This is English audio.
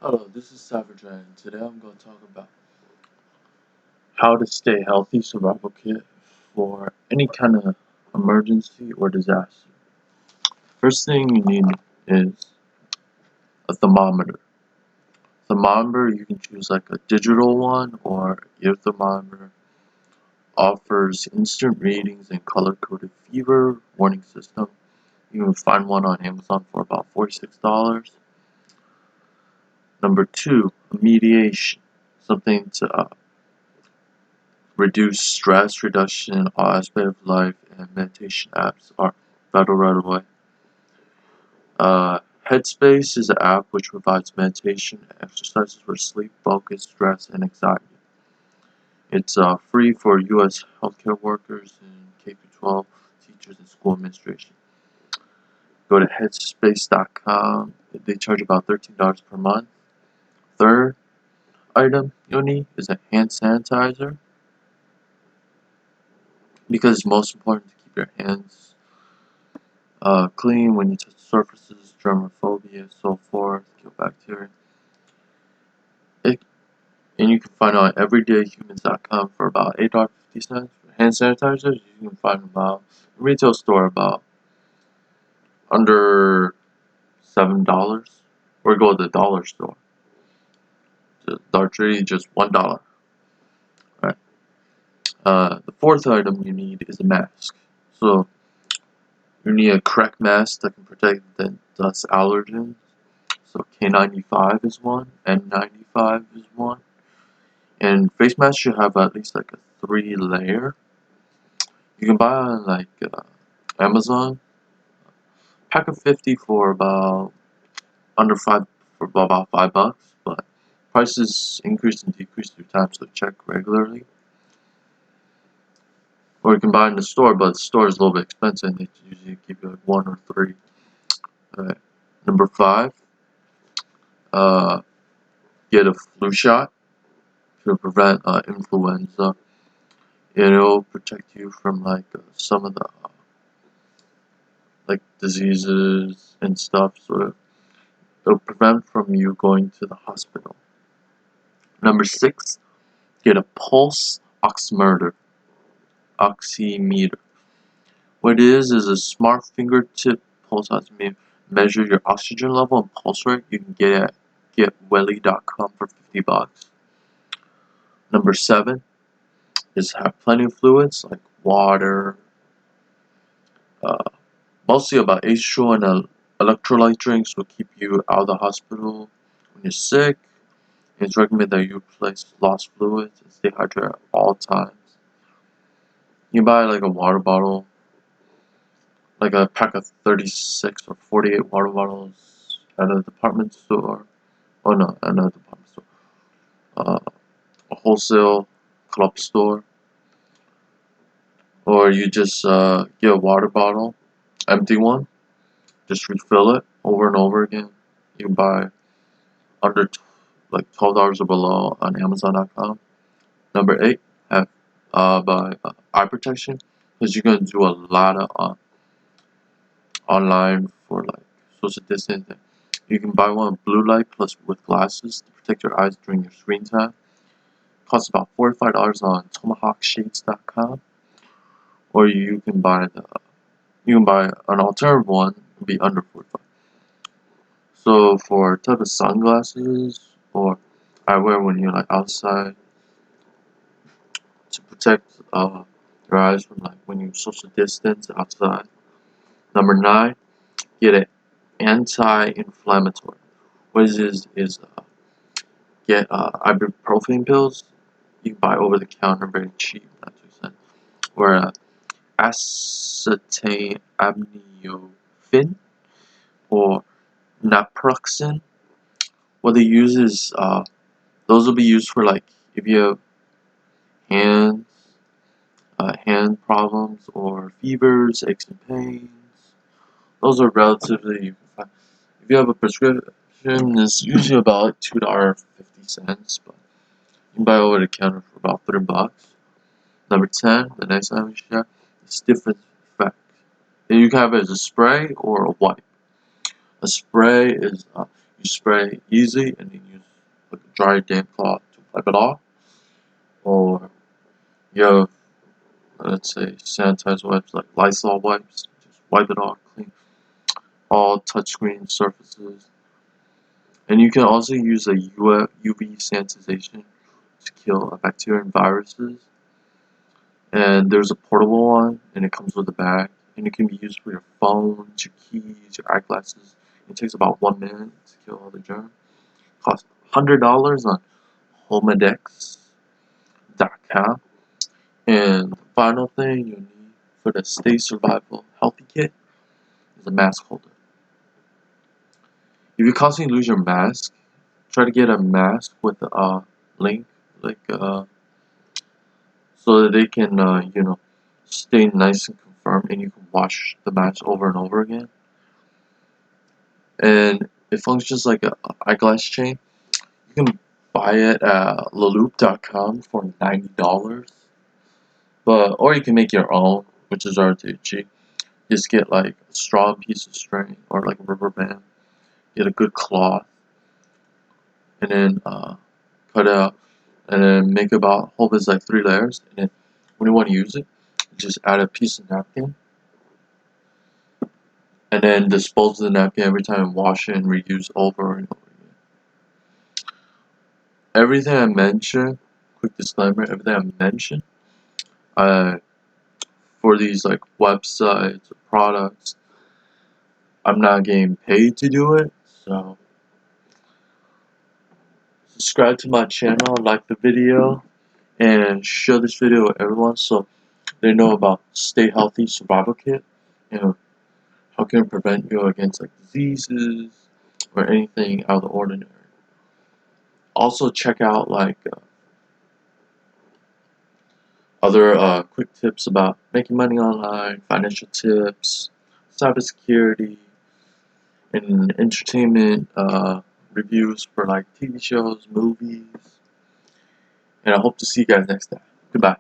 Hello, this is Savage, and today I'm going to talk about how to stay healthy survival kit for any kind of emergency or disaster. First thing you need is a thermometer. Thermometer, you can choose like a digital one or your thermometer offers instant readings and color-coded fever warning system. You can find one on Amazon for about $46. Number two, mediation, something to reduce stress reduction in all aspects of life, and meditation apps are vital right away. Headspace is an app which provides meditation and exercises for sleep, focus, stress, and anxiety. It's free for U.S. healthcare workers and K-12 teachers and school administration. Go to headspace.com. They charge about $13 per month. Third item you'll need is a hand sanitizer, because it's most important to keep your hands clean when you touch surfaces, germophobia, so forth, kill bacteria. And you can find it on everydayhumans.com for about $8.50. For hand sanitizers, you can find about retail store about under $7, or go to the dollar store. The Dollar Tree, just $1. Right. The fourth item you need is a mask. So you need a correct mask that can protect against dust allergens. So K95 is one, N95 is one. And face masks should have at least like a 3-layer. You can buy on like Amazon. Pack of 50 for about about $5, but prices increase and decrease through time, so check regularly. Or you can buy in the store, but the store is a little bit expensive. They usually give you like 1 or 3. Alright. Number 5, get a flu shot to prevent influenza. It'll protect you from like some of the like diseases and stuff, so it'll prevent from you going to the hospital. Number 6, get a pulse oximeter. What it is a smart fingertip pulse oximeter. Measure your oxygen level and pulse rate. You can get it at getwelly.com for $50. Number 7 is have plenty of fluids like water, mostly about H2O and electrolyte drinks will keep you out of the hospital when you're sick. It's recommended that you replace lost fluids and stay hydrated at all times. You buy like a water bottle, like a pack of 36 or 48 water bottles at a department store. Oh no, at another department store. A wholesale club store. Or you just get a water bottle, empty one, just refill it over and over again. You can buy under like $12 or below on Amazon.com. Number 8, have buy eye protection, because you're gonna do a lot of online for like social distancing. You can buy one with blue light plus with glasses to protect your eyes during your screen time. Costs about $45 on TomahawkShades.com. Or you can buy an alternative one, it'll be under $45. So for type of sunglasses or eyewear when you're like outside, to protect your eyes from like when you social distance outside. Number 9, get an anti-inflammatory. What it is get ibuprofen pills. You can buy over the counter, very cheap, not too expensive. Or acetaminophen or naproxen. What they use is those will be used for like if you have hand problems or fevers, aches and pains. Those are relatively, you can find. If you have a prescription, it's usually about $2.50, but you can buy over the counter for about $3. Number 10, the next item we share is disinfectant. And you can have it as a spray or a wipe. A spray is you spray easy and then you dry damp cloth to wipe it off, or you have, let's say, sanitizer wipes like Lysol wipes, just wipe it off, clean all touchscreen surfaces. And you can also use a UV sanitization to kill bacteria and viruses. And there's a portable one, and it comes with a bag, and it can be used for your phones, your keys, your eyeglasses. It takes about 1 minute to kill all the germs. Costs $100 on homedex.com. And the final thing you need for the Stay Survival Healthy Kit is a mask holder. If you constantly lose your mask, try to get a mask with a link, so that they can, stay nice and confirmed, and you can wash the mask over and over again. And it functions like an eyeglass chain. You can buy it at leloop.com for $90, or you can make your own, which is relatively cheap. Just get like a strong piece of string or like a rubber band. Get a good cloth, and then cut it out, and then make about hope it's like 3 layers. And then when you want to use it, just add a piece of napkin, and then dispose of the napkin every time and wash it and reuse over and over again. Everything I mentioned, quick disclaimer, everything I mentioned for these like websites or products, I'm not getting paid to do it. So subscribe to my channel, like the video, and share this video with everyone so they know about Stay Healthy Survival Kit, and how can it prevent you against like diseases or anything out of the ordinary. Also check out like other quick tips about making money online, financial tips, cybersecurity, and entertainment reviews for like TV shows, movies. And I hope to see you guys next time. Goodbye.